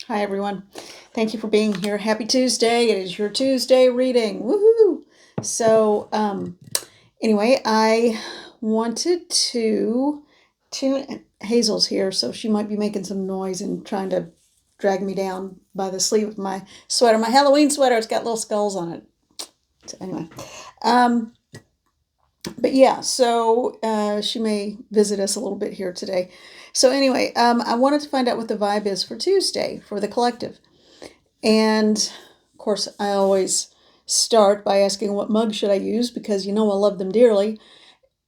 Hi, everyone. Thank you for being here. Happy Tuesday. It is your Tuesday reading. Woohoo! So, anyway, I wanted to tune Hazel's here, so she might be making some noise and trying to drag me down by the sleeve of my sweater. My Halloween sweater, it's got little skulls on it. So, anyway, um, but yeah, so she may visit us a little bit here today. So, anyway, I wanted to find out what the vibe is for Tuesday for the collective. And of course, I always start by asking what mug should I use because I love them dearly.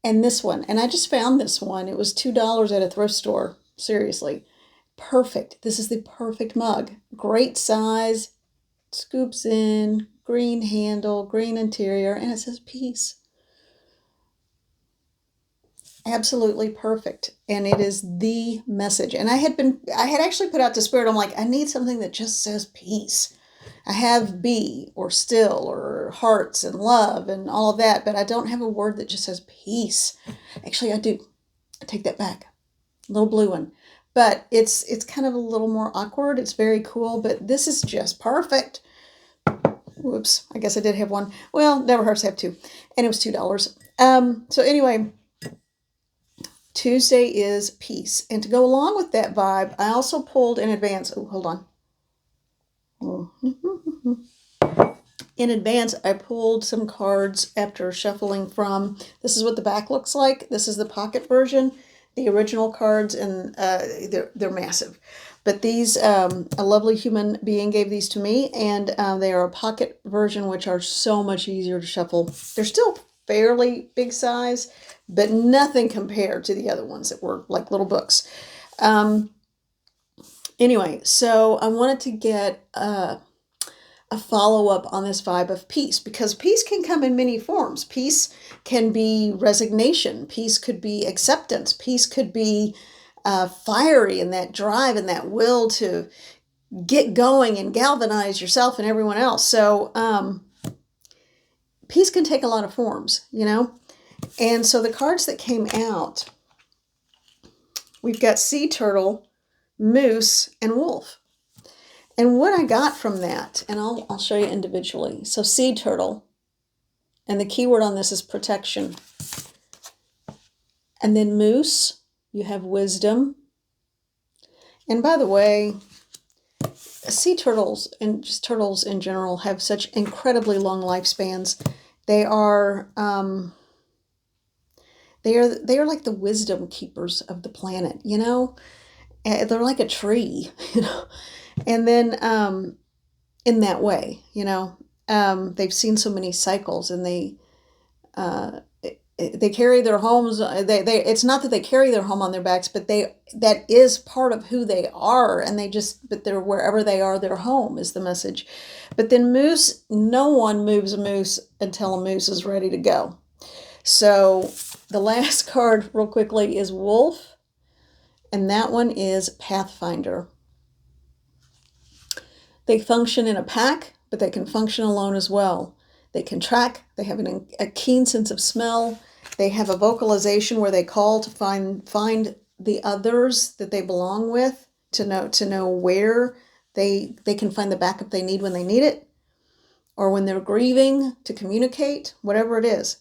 And this one, and I just found this one. It was $2 at a thrift store. Seriously. Perfect. This is the perfect mug. Great size, scoops in, green handle, green interior, and it says peace. Absolutely perfect. And it is the message. And I had actually put out to Spirit, I'm like, I need something that just says peace. I have be or still or hearts and love and all of that, but I don't have a word that just says peace. Actually, I do. I take that back. A little blue one. But it's kind of a little more awkward. It's very cool, but this is just perfect. Whoops. I guess I did have one. Well, never hurts to have two. And it was $2. So anyway, Tuesday is peace. And to go along with that vibe, I also pulled in advance. Oh, hold on. In advance, I pulled some cards after shuffling from, this is what the back looks like. This is the pocket version. The original cards, and they're massive. But these, a lovely human being gave these to me, and they are a pocket version, which are so much easier to shuffle. They're still fairly big size, but nothing compared to the other ones that were like little books. Anyway, so I wanted to get a follow-up on this vibe of peace, because peace can come in many forms. Peace can be resignation. Peace could be acceptance. Peace could be fiery, and that drive and that will to get going and galvanize yourself and everyone else. So peace can take a lot of forms, And so the cards that came out, we've got sea turtle, moose, and wolf. And what I got from that, and I'll show you individually. So sea turtle, and the keyword on this is protection. And then moose, you have wisdom. And by the way, sea turtles and just turtles in general have such incredibly long lifespans. They are they are like the wisdom keepers of the planet, They're like a tree, And then in that way, they've seen so many cycles, and they carry their homes. It's not that they carry their home on their backs, but that is part of who they are, and but they're wherever they are, their home is the message. But then moose, no one moves a moose until a moose is ready to go. So the last card, real quickly, is wolf, and that one is pathfinder. They function in a pack, but they can function alone as well. They can track. They have a keen sense of smell. They have a vocalization where they call to find the others that they belong with, to know where they can find the backup they need when they need it, or when they're grieving, to communicate, whatever it is.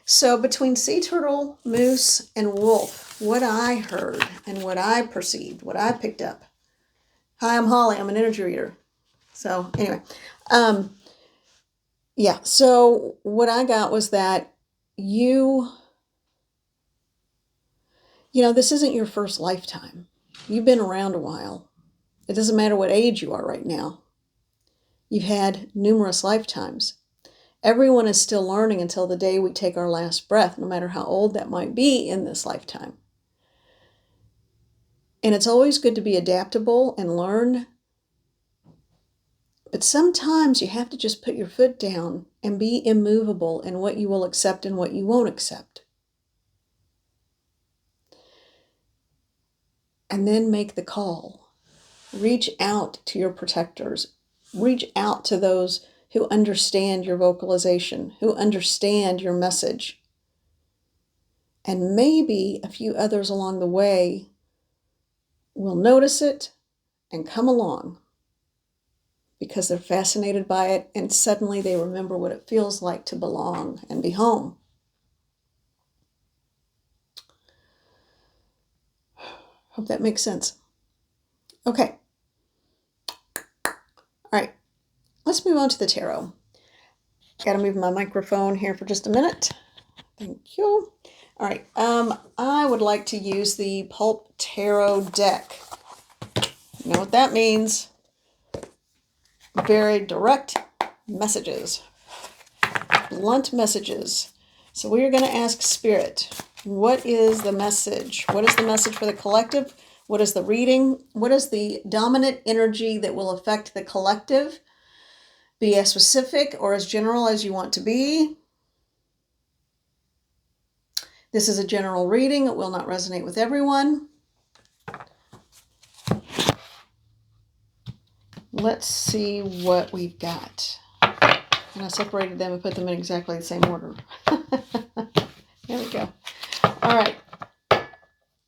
So between sea turtle, moose, and wolf, what I heard and what I perceived, what I picked up. Hi, I'm Holly. I'm an energy reader. So anyway, yeah. So what I got was that this isn't your first lifetime. You've been around a while. It doesn't matter what age you are right now. You've had numerous lifetimes. Everyone is still learning until the day we take our last breath, no matter how old that might be in this lifetime. And it's always good to be adaptable and learn. But sometimes you have to just put your foot down and be immovable in what you will accept and what you won't accept. And then make the call. Reach out to your protectors. Reach out to those who understand your vocalization, who understand your message. And maybe a few others along the way will notice it and come along. because they're fascinated by it, and suddenly they remember what it feels like to belong and be home. Hope that makes sense. Okay. All right. Let's move on to the tarot. Got to move my microphone here for just a minute. Thank you. All right. I would like to use the Pulp Tarot deck. You know what that means? Very direct messages. Blunt messages. So we are going to ask Spirit, what is the message? What is the message for the collective? What is the reading? What is the dominant energy that will affect the collective? Be as specific or as general as you want to be. This is a general reading. It will not resonate with everyone. Let's see what we've got. And I separated them and put them in exactly the same order. There we go. All right.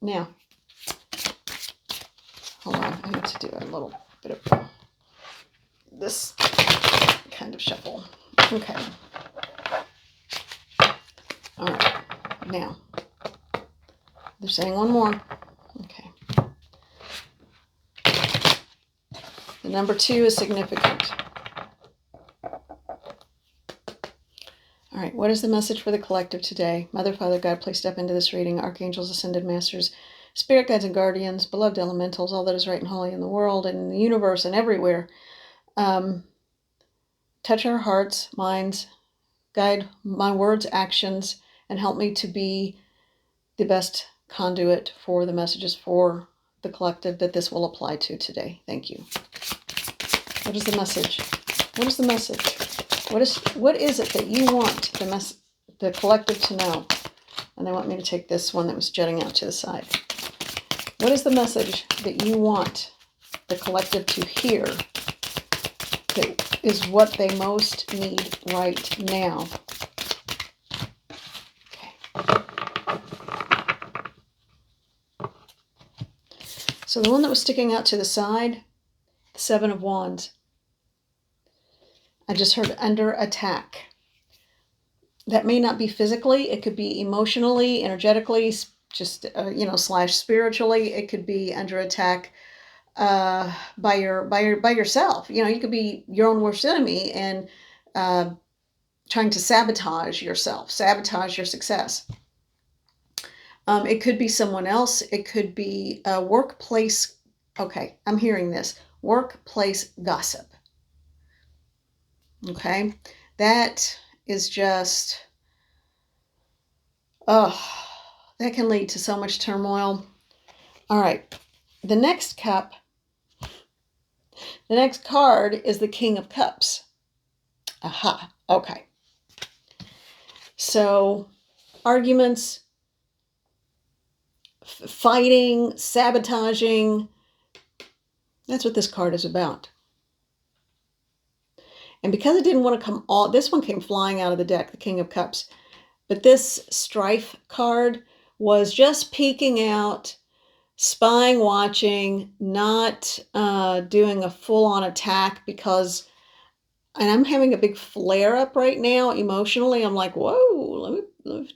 Now, hold on. I need to do a little bit of this kind of shuffle. Okay. All right. Now, they're saying one more. Okay. The number 2 is significant. All right, what is the message for the collective today? Mother, Father, God, please step into this reading. Archangels, ascended masters, spirit guides and guardians, beloved elementals, all that is right and holy in the world and in the universe and everywhere. Touch our hearts, minds, guide my words, actions, and help me to be the best conduit for the messages for the collective that this will apply to today. Thank you. What is the message? What is the message? What is it that you want the collective to know? And they want me to take this one that was jutting out to the side. What is the message that you want the collective to hear that is what they most need right now? Okay. So the one that was sticking out to the side, the 7 of Wands. I just heard under attack. That may not be physically. It could be emotionally, energetically, just, / spiritually. It could be under attack by yourself. You could be your own worst enemy and trying to sabotage yourself, sabotage your success. It could be someone else. It could be a workplace. Okay, I'm hearing this. Workplace gossip. Okay, that is just, that can lead to so much turmoil. All right, the next card is the King of Cups. Aha, okay. So, arguments, fighting, sabotaging, that's what this card is about. And because it didn't want to come all, this one came flying out of the deck, the King of Cups. But this strife card was just peeking out, spying, watching, not doing a full-on attack because, and I'm having a big flare up right now emotionally. I'm like, whoa,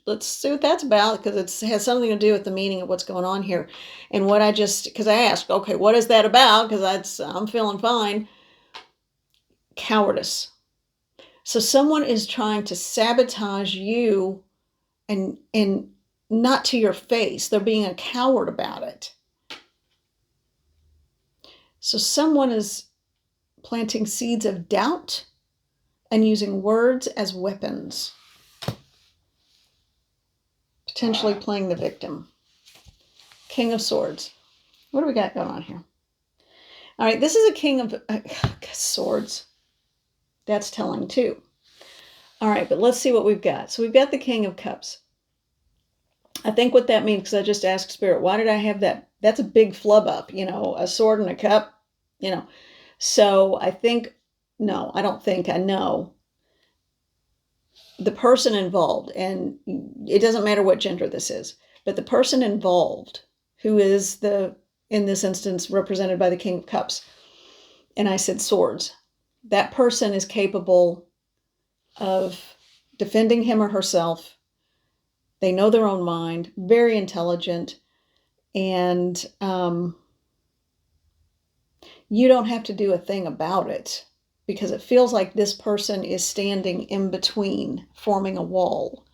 let's see what that's about, because it has something to do with the meaning of what's going on here. And what because I asked, okay, what is that about? Because I'm feeling fine. Cowardice. So someone is trying to sabotage you and not to your face. They're being a coward about it. So someone is planting seeds of doubt and using words as weapons. Potentially playing the victim. King of Swords. What do we got going on here? All right, this is a King of Swords. That's telling too. All right, but let's see what we've got. So we've got the King of Cups. I think what that means, because I just asked Spirit, why did I have that? That's a big flub up, a sword and a cup, So I think, no, I don't think, I know the person involved, and it doesn't matter what gender this is, but the person involved, who is in this instance, represented by the King of Cups. And I said swords. that person is capable of defending him or herself. They know their own mind, very intelligent, and you don't have to do a thing about it because it feels like this person is standing in between, forming a wall.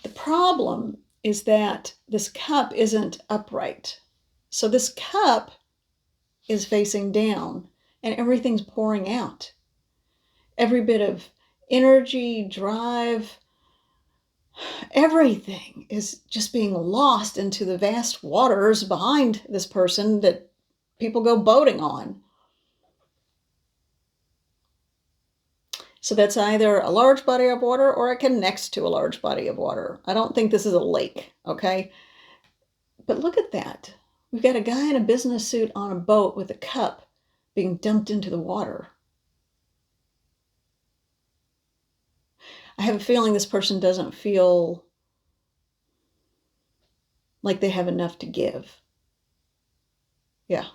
The problem is that this cup isn't upright. So this cup is facing down and everything's pouring out. Every bit of energy, drive, everything is just being lost into the vast waters behind this person that people go boating on. So that's either a large body of water or it connects to a large body of water. I don't think this is a lake, okay? But look at that. We've got a guy in a business suit on a boat with a cup being dumped into the water. I have a feeling this person doesn't feel like they have enough to give. Yeah,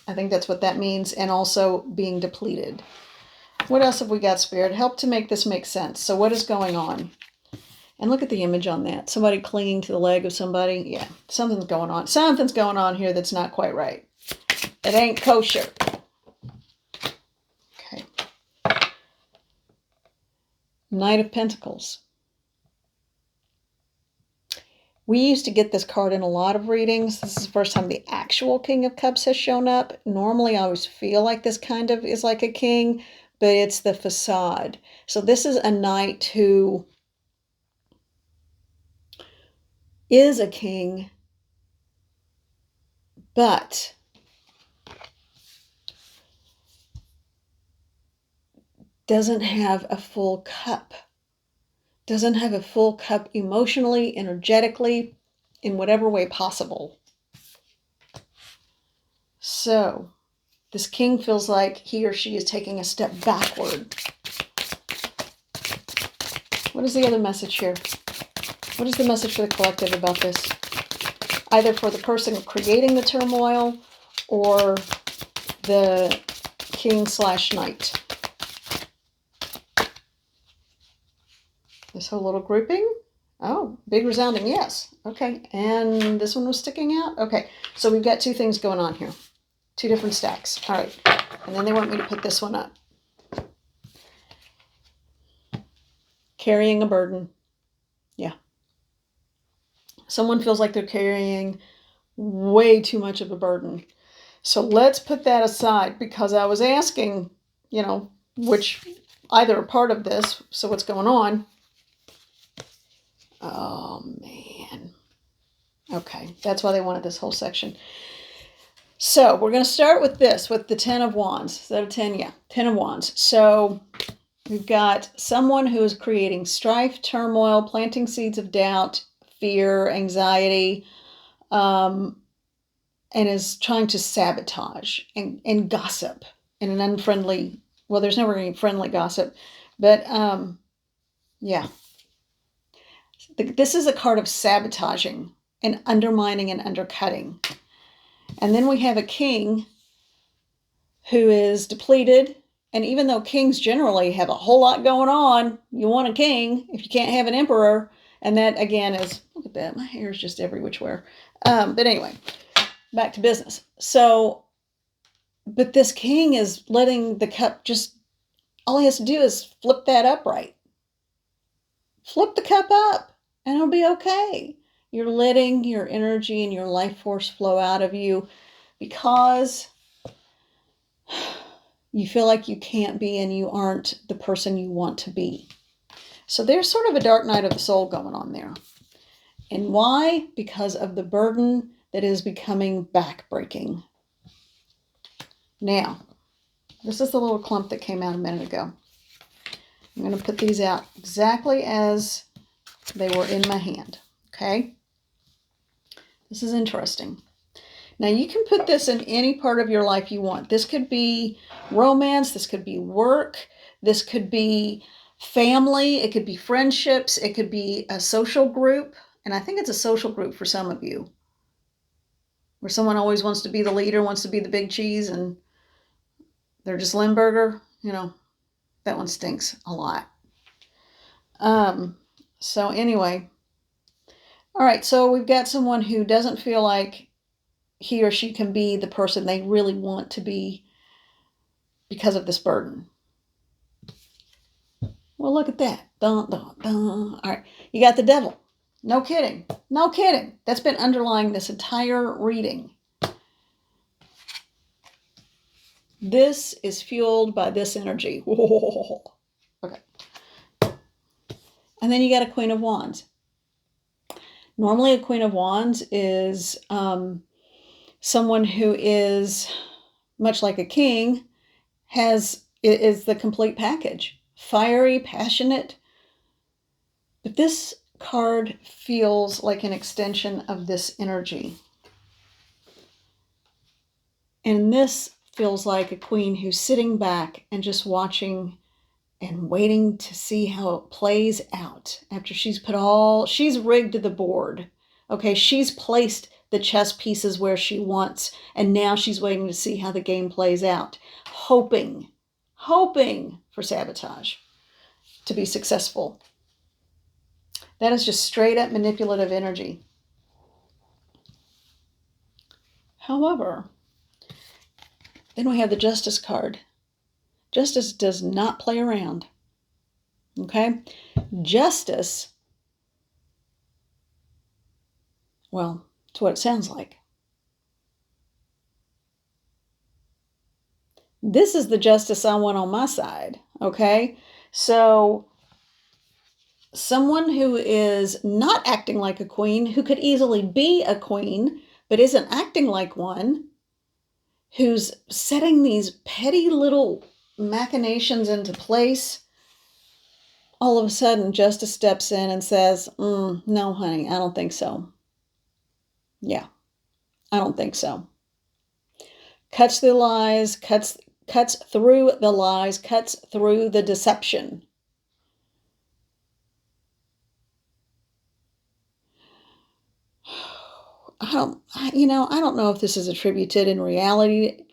I think that's what that means. And also being depleted. What else have we got, Spirit? Help to make this make sense. So what is going on? And look at the image on that. Somebody clinging to the leg of somebody. Yeah, something's going on. Something's going on here that's not quite right. It ain't kosher. Okay. Knight of Pentacles. We used to get this card in a lot of readings. This is the first time the actual King of Cups has shown up. Normally, I always feel like this kind of is like a king, but it's the facade. So this is a knight who is a king, but doesn't have a full cup. Doesn't have a full cup emotionally, energetically, in whatever way possible. So this king feels like he or she is taking a step backward. What is the other message here? What is the message for the collective about this? Either for the person creating the turmoil or the king/knight. This whole little grouping? Oh, big resounding yes. Okay, and this one was sticking out? Okay, so we've got two things going on here. Two different stacks. All right, and then they want me to put this one up. Carrying a burden. Yeah. Someone feels like they're carrying way too much of a burden. So let's put that aside because I was asking, which either a part of this, so what's going on? Oh, man. Okay, that's why they wanted this whole section. So we're going to start with this, with the 10 of Wands. Is that a 10? Yeah, 10 of Wands. So we've got someone who is creating strife, turmoil, planting seeds of doubt, fear, anxiety, and is trying to sabotage and gossip in an unfriendly, well, there's never any friendly gossip, but yeah. This is a card of sabotaging and undermining and undercutting. And then we have a king who is depleted. And even though kings generally have a whole lot going on, you want a king if you can't have an emperor. And that, again, is, look at that, my hair is just every which where. But anyway, back to business. So, but this king is letting the cup just, all he has to do is flip that upright. Flip the cup up. And it'll be okay. You're letting your energy and your life force flow out of you because you feel like you can't be and you aren't the person you want to be. So there's sort of a dark night of the soul going on there. And why? Because of the burden that is becoming backbreaking. Now, this is the little clump that came out a minute ago. I'm going to put these out exactly as they were in my hand, okay? This is interesting. Now, you can put this in any part of your life you want. This could be romance. This could be work. This could be family. It could be friendships. It could be a social group. And I think it's a social group for some of you, where someone always wants to be the leader, wants to be the big cheese, and They're just Limburger, you know, that one stinks a lot. So anyway, all right, so we've got someone who doesn't feel like he or she can be the person they really want to be because of this burden. Well, look at that. Dun, dun, dun. All right, you got the devil. No kidding. No kidding. That's been underlying this entire reading. This is fueled by this energy. Whoa. Okay. And then you got a Queen of Wands. Normally a Queen of Wands is someone who is, much like a king, is the complete package. Fiery, passionate. But this card feels like an extension of this energy. And this feels like a queen who's sitting back and just watching and waiting to see how it plays out after she's rigged the board. Okay, she's placed the chess pieces where she wants, and now she's waiting to see how the game plays out, hoping for sabotage to be successful. That is just straight up manipulative energy. However, then we have the Justice card. Justice does not play around. Okay? Justice, well, it's what it sounds like. This is the justice I want on my side. Okay? So, someone who is not acting like a queen, who could easily be a queen, but isn't acting like one, who's setting these petty little machinations into place, all of a sudden Justice steps in and says, no, honey, I don't think so. Yeah, I don't think so. Cuts the lies, cuts through the lies, cuts through the deception. I don't know if this is attributed in reality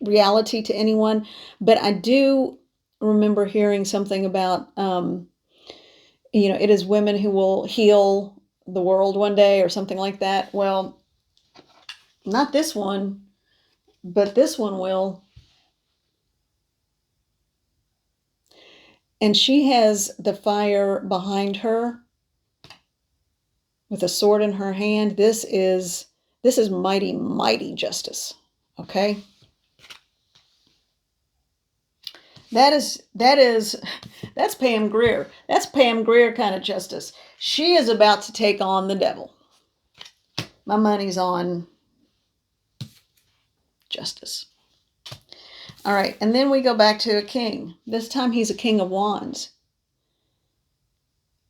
to anyone, but I do remember hearing something about, it is women who will heal the world one day or something like that. Well, not this one, but this one will. And she has the fire behind her with a sword in her hand. This is mighty, mighty justice. Okay? That's Pam Grier. That's Pam Grier kind of justice. She is about to take on the devil. My money's on justice. All right, and then we go back to a king. This time he's a king of wands.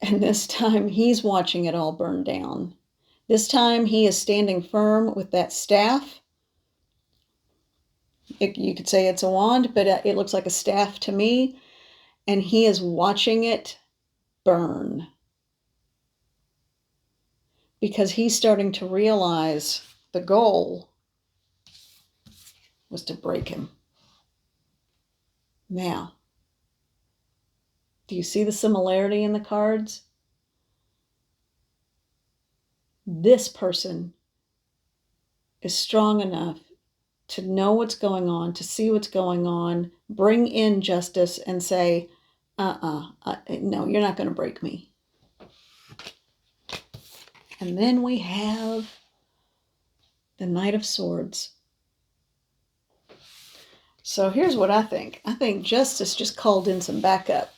And this time he's watching it all burn down. This time he is standing firm with that staff. You could say it's a wand, but it looks like a staff to me. And he is watching it burn. Because he's starting to realize the goal was to break him. Now, do you see the similarity in the cards? This person is strong enough to know what's going on, to see what's going on, bring in justice and say, no, you're not going to break me. And then we have the Knight of Swords. So here's what I think. I think justice just called in some backup.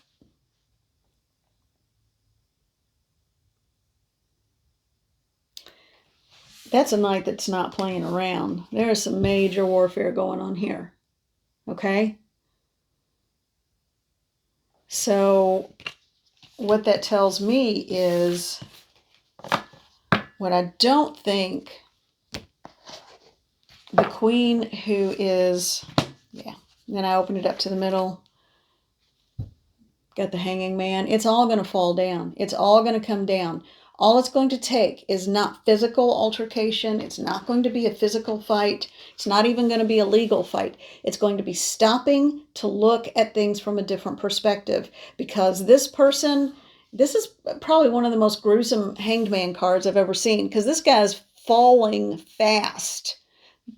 That's a knight that's not playing around. There's some major warfare going on here. Okay? So what that tells me is what I don't think the queen who is, then I open it up to the middle. Got the Hanging Man. It's all going to fall down. It's all going to come down. All it's going to take is not physical altercation. It's not going to be a physical fight. It's not even going to be a legal fight. It's going to be stopping to look at things from a different perspective, because this person, this is probably one of the most gruesome hanged man cards I've ever seen, because this guy is falling fast.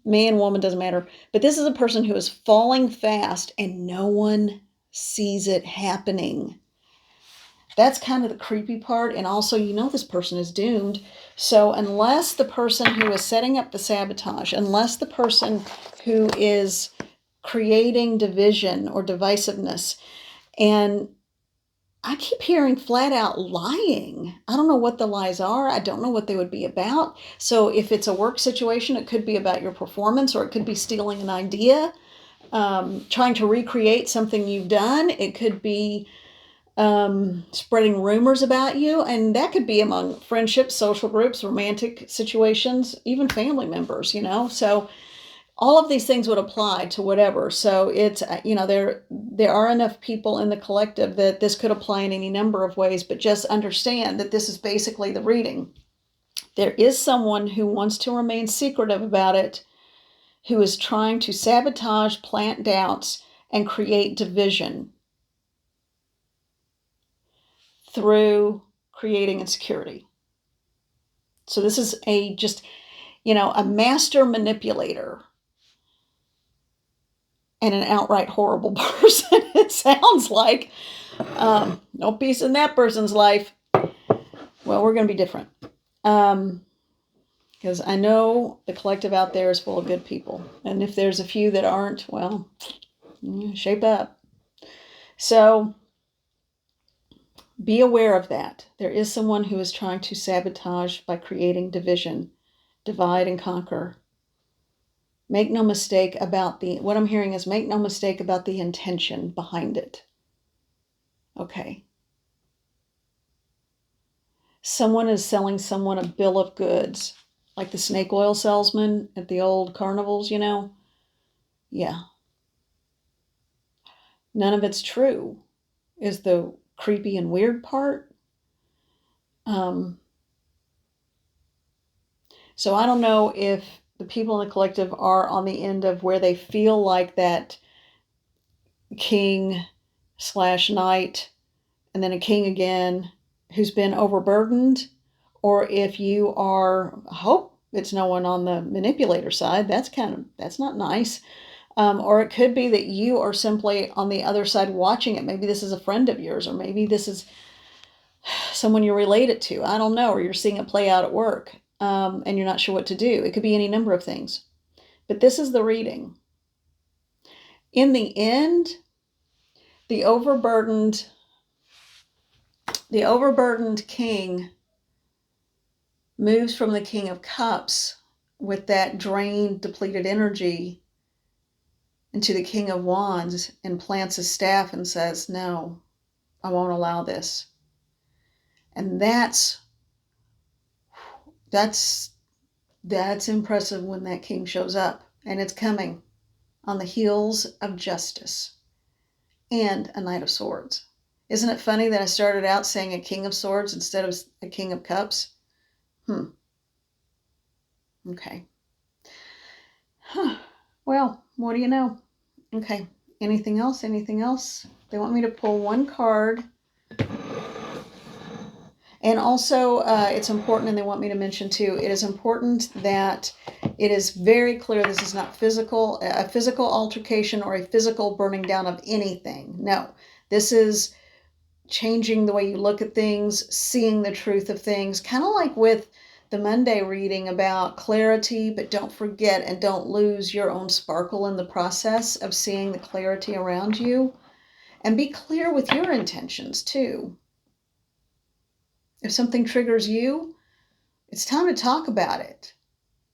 Man, woman, doesn't matter. But this is a person who is falling fast and no one sees it happening. That's kind of the creepy part. And also, you know, this person is doomed. So unless the person who is setting up the sabotage, unless the person who is creating division or divisiveness, and I keep hearing flat out lying. I don't know what the lies are. I don't know what they would be about. So if it's a work situation, it could be about your performance, or it could be stealing an idea, trying to recreate something you've done. It could be spreading rumors about you, and that could be among friendships, social groups, romantic situations, even family members, you know. So all of these things would apply to whatever. So it's, you know, there are enough people in the collective that this could apply in any number of ways, but just understand that this is basically the reading. There is someone who wants to remain secretive about it, who is trying to sabotage, plant doubts, and create division through creating insecurity. So this is just, you know, a master manipulator and an outright horrible person. It sounds like no peace in that person's life. Well, we're going to be different. Because I know the collective out there is full of good people. And if there's a few that aren't, well, shape up. So be aware of that. There is someone who is trying to sabotage by creating division, divide and conquer. Make no mistake about what I'm hearing is make no mistake about the intention behind it. Okay. Someone is selling someone a bill of goods, like the snake oil salesman at the old carnivals, you know? Yeah. None of it's true is the creepy and weird part. So I don't know if the people in the collective are on the end of where they feel like that king / knight and then a king again who's been overburdened, or if you are, I hope it's no one on the manipulator side. That's not nice. Or it could be that you are simply on the other side watching it. Maybe this is a friend of yours, or maybe this is someone you're related to. I don't know, or you're seeing it play out at work, and you're not sure what to do. It could be any number of things. But this is the reading. In the end, the overburdened king moves from the King of Cups with that drained, depleted energy into the King of Wands and plants his staff and says, no, I won't allow this. And that's impressive when that king shows up. And it's coming on the heels of justice and a Knight of Swords. Isn't it funny that I started out saying a King of Swords instead of a King of Cups? Okay. Well, what do you know? Okay. Anything else? Anything else? They want me to pull one card. And also, it's important, and they want me to mention too, it is important that it is very clear this is not a physical altercation or a physical burning down of anything. No, this is changing the way you look at things, seeing the truth of things, kind of like with the Monday reading about clarity, but don't forget and don't lose your own sparkle in the process of seeing the clarity around you. And be clear with your intentions too. If something triggers you, it's time to talk about it.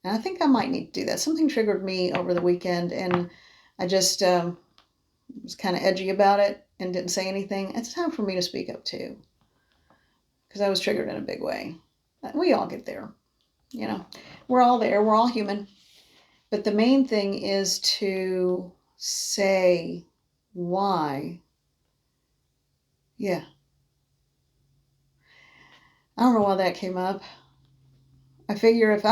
And I think I might need to do that. Something triggered me over the weekend, and I just was kind of edgy about it and didn't say anything. It's time for me to speak up too, because I was triggered in a big way. We all get there, you know. We're all there. We're all human. But the main thing is to say why. Yeah. I don't know why that came up. I figure if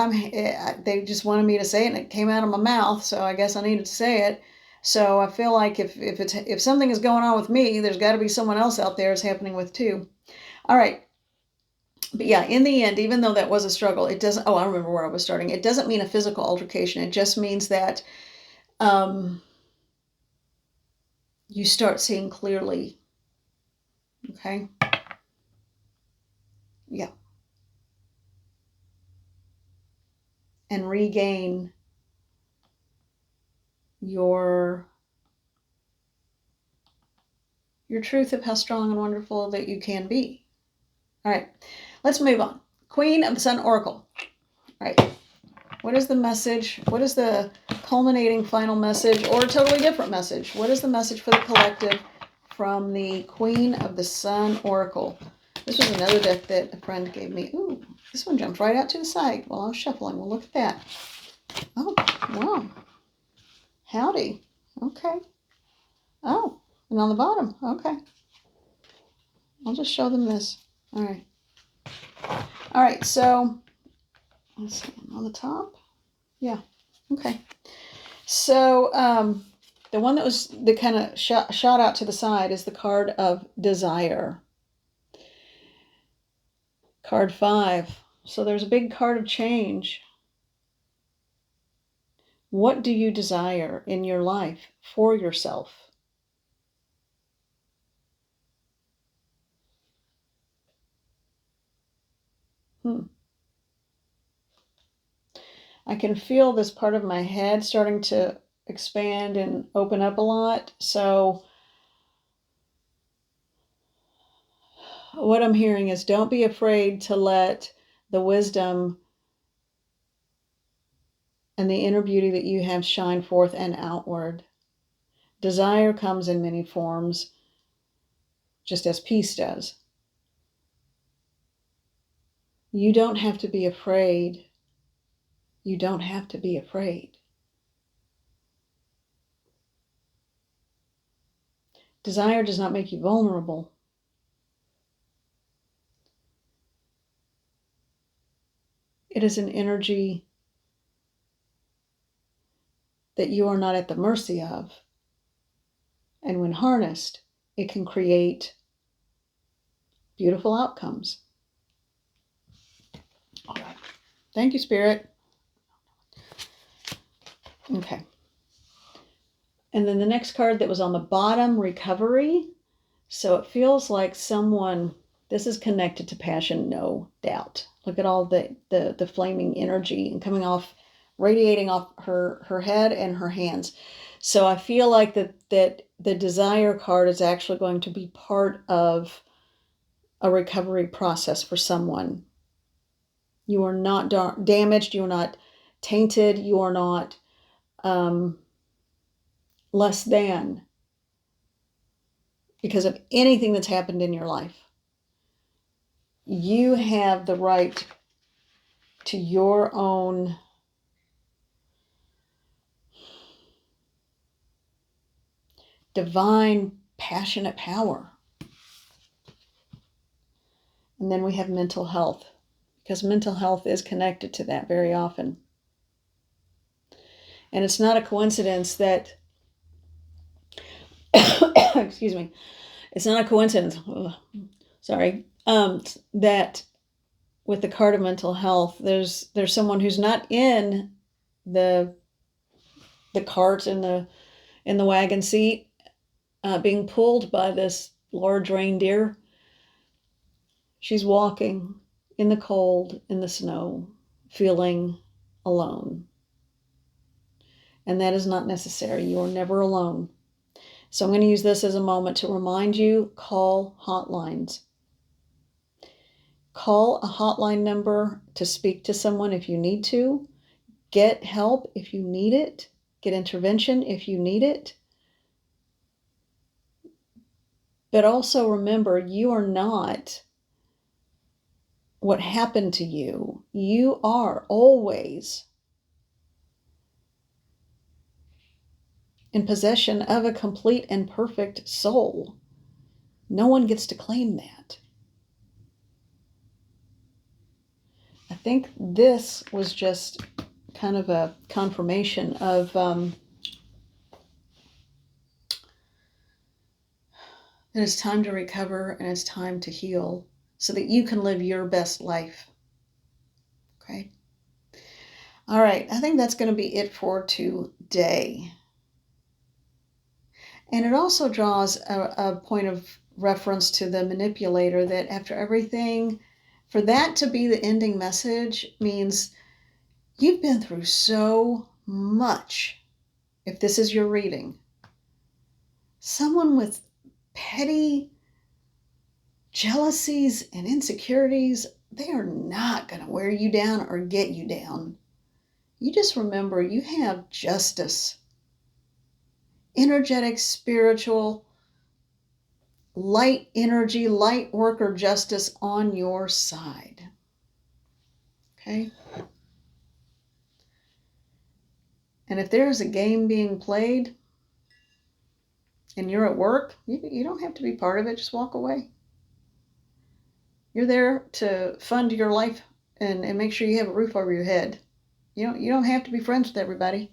they just wanted me to say it and it came out of my mouth, so I guess I needed to say it. So I feel like if something is going on with me, there's got to be someone else out there it's happening with too. All right. But yeah, in the end, even though that was a struggle, it doesn't, oh, I remember where I was starting. It doesn't mean a physical altercation. It just means that you start seeing clearly. Okay? Yeah. And regain your truth of how strong and wonderful that you can be. All right, let's move on. Queen of the Sun Oracle. All right, what is the message? What is the culminating final message or a totally different message? What is the message for the collective from the Queen of the Sun Oracle? This was another deck that a friend gave me. Ooh, this one jumped right out to the side while I was shuffling. Well, look at that. Oh, wow. Howdy. Okay. Oh, and on the bottom. Okay. I'll just show them this. All right. All right, so let's see, on the top. Yeah. Okay. So the one that kind of shot out to the side is the card of desire. Card 5. So there's a big card of change. What do you desire in your life for yourself? I can feel this part of my head starting to expand and open up a lot. So what I'm hearing is don't be afraid to let the wisdom and the inner beauty that you have shine forth and outward. Desire comes in many forms, just as peace does. You don't have to be afraid. You don't have to be afraid. Desire does not make you vulnerable. It is an energy that you are not at the mercy of. And when harnessed, it can create beautiful outcomes. All right. Thank you, Spirit. Okay. And then the next card that was on the bottom, recovery. So it feels like someone, this is connected to passion, no doubt. Look at all the flaming energy and coming off, radiating off her head and her hands. So I feel like that the desire card is actually going to be part of a recovery process for someone. You are not damaged. You are not tainted. You are not less than because of anything that's happened in your life. You have the right to your own divine, passionate power. And then we have mental health, because mental health is connected to that very often. And it's not a coincidence that, excuse me, it's not a coincidence, that with the card of mental health, there's someone who's not in the cart in the wagon seat, being pulled by this large reindeer. She's walking in the cold, in the snow, feeling alone. And that is not necessary. You are never alone. So I'm going to use this as a moment to remind you, call hotlines. Call a hotline number to speak to someone if you need to. Get help if you need it. Get intervention if you need it. But also remember, you are not what happened to you. You are always in possession of a complete and perfect soul. No one gets to claim that. think this was just kind of a confirmation of that it's time to recover and it's time to heal so that you can live your best life. Okay. All right. I think that's going to be it for today. And it also draws a point of reference to the manipulator, that after everything, for that to be the ending message means you've been through so much. If this is your reading, someone with petty jealousies and insecurities, they are not going to wear you down or get you down. You just remember you have justice, energetic, spiritual, light energy, light worker justice on your side. Okay? And if there's a game being played and you're at work, you don't have to be part of it. Just walk away. You're there to fund your life and make sure you have a roof over your head. You don't have to be friends with everybody.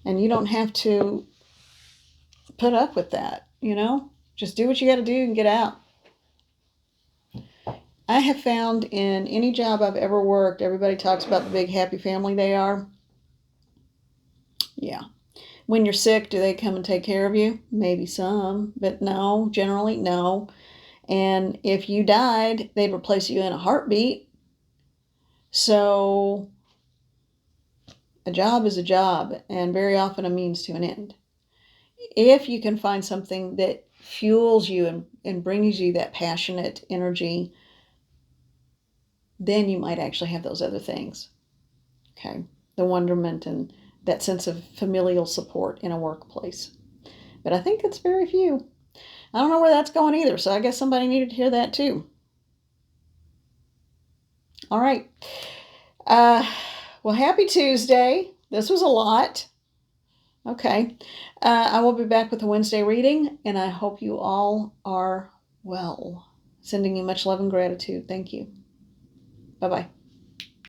And you don't have to put up with that, Just do what you got to do and get out. I have found in any job I've ever worked, everybody talks about the big happy family they are. Yeah. When you're sick, do they come and take care of you? Maybe some, but no, generally no. And if you died, they'd replace you in a heartbeat. So a job is a job, and very often a means to an end. If you can find something that fuels you and brings you that passionate energy, then you might actually have those other things. Okay. The wonderment and that sense of familial support in a workplace. But I think it's very few. I don't know where that's going either, so I guess somebody needed to hear that too. All right. Well, happy Tuesday. This was a lot. Okay. I will be back with a Wednesday reading, and I hope you all are well. Sending you much love and gratitude. Thank you. Bye-bye.